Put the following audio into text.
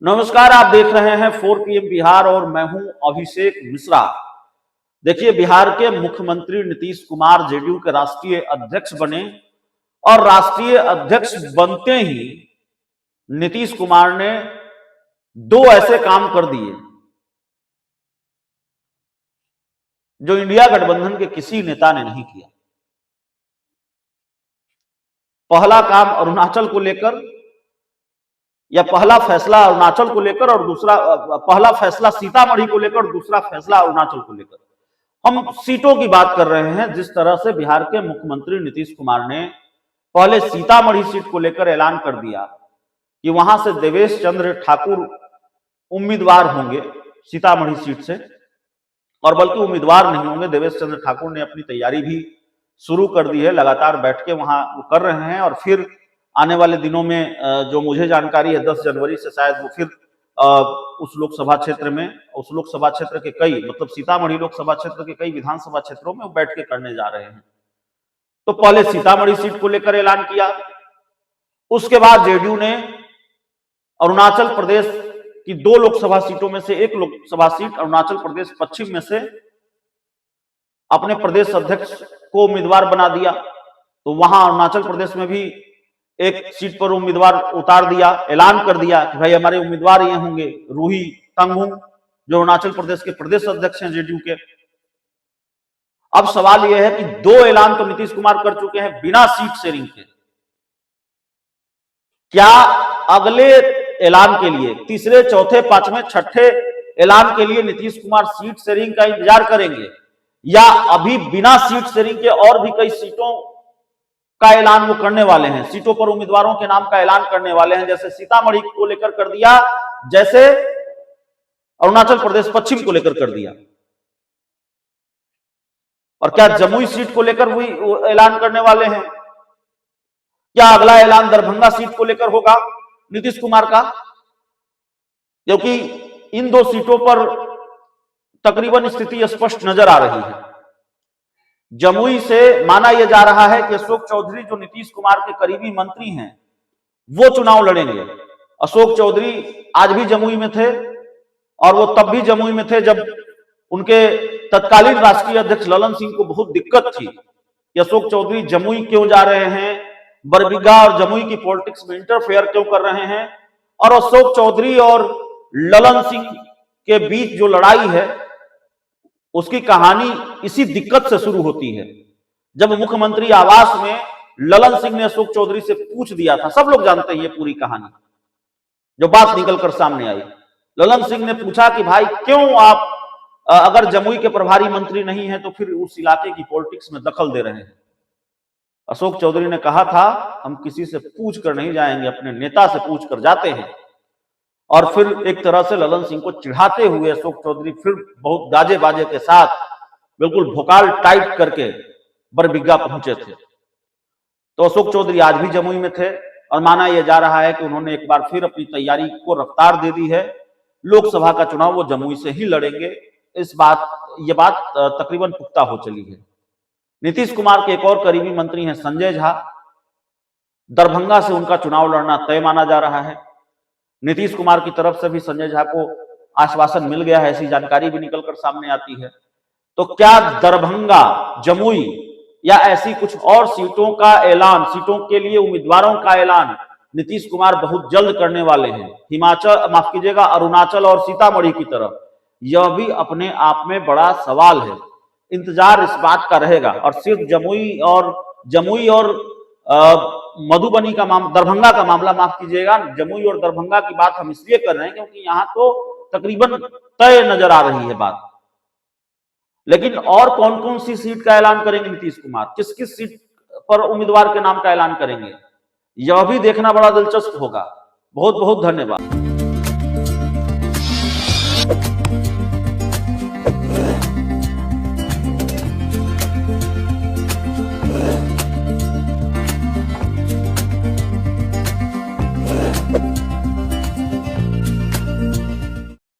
नमस्कार, आप देख रहे हैं 4 PM बिहार और मैं हूं अभिषेक मिश्रा। देखिए, बिहार के मुख्यमंत्री नीतीश कुमार जेडीयू के राष्ट्रीय अध्यक्ष बने और राष्ट्रीय अध्यक्ष बनते ही नीतीश कुमार ने दो ऐसे काम कर दिए जो इंडिया गठबंधन के किसी नेता ने नहीं किया। पहला काम अरुणाचल को लेकर या पहला फैसला अरुणाचल को लेकर और दूसरा पहला फैसला सीतामढ़ी को लेकर और दूसरा फैसला अरुणाचल को लेकर। हम सीटों की बात कर रहे हैं। जिस तरह से बिहार के मुख्यमंत्री नीतीश कुमार ने पहले सीतामढ़ी सीट को लेकर ऐलान कर दिया कि वहां से देवेश चंद्र ठाकुर उम्मीदवार होंगे सीतामढ़ी सीट से, और बल्कि उम्मीदवार नहीं होंगे, देवेश चंद्र ठाकुर ने अपनी तैयारी भी शुरू कर दी है, लगातार बैठ के वहां कर रहे हैं। और फिर आने वाले दिनों में जो मुझे जानकारी है 10 जनवरी से शायद वो फिर उस लोकसभा क्षेत्र के कई मतलब सीतामढ़ी लोकसभा क्षेत्र के कई विधानसभा क्षेत्रों में वो बैठ के करने जा रहे हैं। तो पहले सीतामढ़ी सीट को लेकर ऐलान किया, उसके बाद जेडीयू ने अरुणाचल प्रदेश की 2 लोकसभा सीटों में से एक लोकसभा सीट अरुणाचल प्रदेश पश्चिम में से अपने प्रदेश अध्यक्ष को उम्मीदवार बना दिया। तो वहां अरुणाचल प्रदेश में भी एक सीट पर उम्मीदवार उतार दिया, ऐलान कर दिया कि भाई हमारे उम्मीदवार ये होंगे रूही तंगहुंग, जो अरुणाचल प्रदेश के प्रदेश अध्यक्ष हैं जेडीयू के। अब सवाल यह है कि 2 ऐलान तो नीतीश कुमार कर चुके हैं बिना सीट शेयरिंग के। क्या अगले ऐलान के लिए, तीसरे, चौथे, पांचवें, छठे ऐलान के लिए नीतीश कुमार सीट शेयरिंग का इंतजार करेंगे, या अभी बिना सीट शेयरिंग के और भी कई सीटों का ऐलान वो करने वाले हैं, सीटों पर उम्मीदवारों के नाम का ऐलान करने वाले हैं, जैसे सीतामढ़ी को लेकर कर दिया, जैसे अरुणाचल प्रदेश पश्चिम को लेकर कर दिया। और क्या जमुई सीट को लेकर भी ऐलान करने वाले हैं? क्या अगला ऐलान दरभंगा सीट को लेकर होगा नीतीश कुमार का? क्योंकि इन 2 सीटों पर तकरीबन स्थिति स्पष्ट नजर आ रही है। जमुई से माना यह जा रहा है कि अशोक चौधरी, जो नीतीश कुमार के करीबी मंत्री हैं, वो चुनाव लड़ेंगे। अशोक चौधरी आज भी जमुई में थे, और वो तब भी जमुई में थे जब उनके तत्कालीन राष्ट्रीय अध्यक्ष ललन सिंह को बहुत दिक्कत थी कि अशोक चौधरी जमुई क्यों जा रहे हैं, बरबीघा और जमुई की पॉलिटिक्स में इंटरफेयर क्यों कर रहे हैं। और अशोक चौधरी और ललन सिंह के बीच जो लड़ाई है उसकी कहानी इसी दिक्कत से शुरू होती है। जब मुख्यमंत्री आवास में ललन सिंह ने अशोक चौधरी से पूछ दिया था, सब लोग जानते हैं ये पूरी कहानी, जो बात निकलकर सामने आई। ललन सिंह ने पूछा कि भाई क्यों आप अगर जमुई के प्रभारी मंत्री नहीं हैं तो फिर उस इलाके की पॉलिटिक्स में दखल दे रहे हैं। अशोक चौधरी ने कहा था, हम किसी से पूछ कर नहीं जाएंगे, अपने नेता से पूछ कर जाते हैं। और फिर एक तरह से ललन सिंह को चिढ़ाते हुए अशोक चौधरी फिर बहुत गाजे बाजे के साथ बिल्कुल भोकाल टाइट करके बरबीघा पहुंचे थे। तो अशोक चौधरी आज भी जमुई में थे, और माना यह जा रहा है कि उन्होंने एक बार फिर अपनी तैयारी को रफ्तार दे दी है। लोकसभा का चुनाव वो जमुई से ही लड़ेंगे, ये बात तकरीबन पुख्ता हो चली है। नीतीश कुमार के एक और करीबी मंत्री हैं संजय झा, दरभंगा से उनका चुनाव लड़ना तय माना जा रहा है। नीतीश कुमार की तरफ से भी संजय झा को आश्वासन मिल गया है, ऐसी जानकारी भी निकलकर सामने आती है। तो क्या दरभंगा, जमुई या ऐसी कुछ और सीटों का ऐलान, सीटों के लिए उम्मीदवारों का ऐलान नीतीश कुमार बहुत जल्द करने वाले हैं? अरुणाचल और सीतामढ़ी की तरफ। यह भी अपने आप में बड़ा सवाल है, इंतजार इस बात का रहेगा। और सिर्फ जमुई और मधुबनी का दरभंगा का मामला, माफ कीजिएगा, जमुई और दरभंगा की बात हम इसलिए कर रहे हैं क्योंकि यहां तो तकरीबन तय नजर आ रही है बात। लेकिन और कौन कौन सी सीट का ऐलान करेंगे नीतीश कुमार, किस किस सीट पर उम्मीदवार के नाम का ऐलान करेंगे, यह भी देखना बड़ा दिलचस्प होगा। बहुत बहुत धन्यवाद।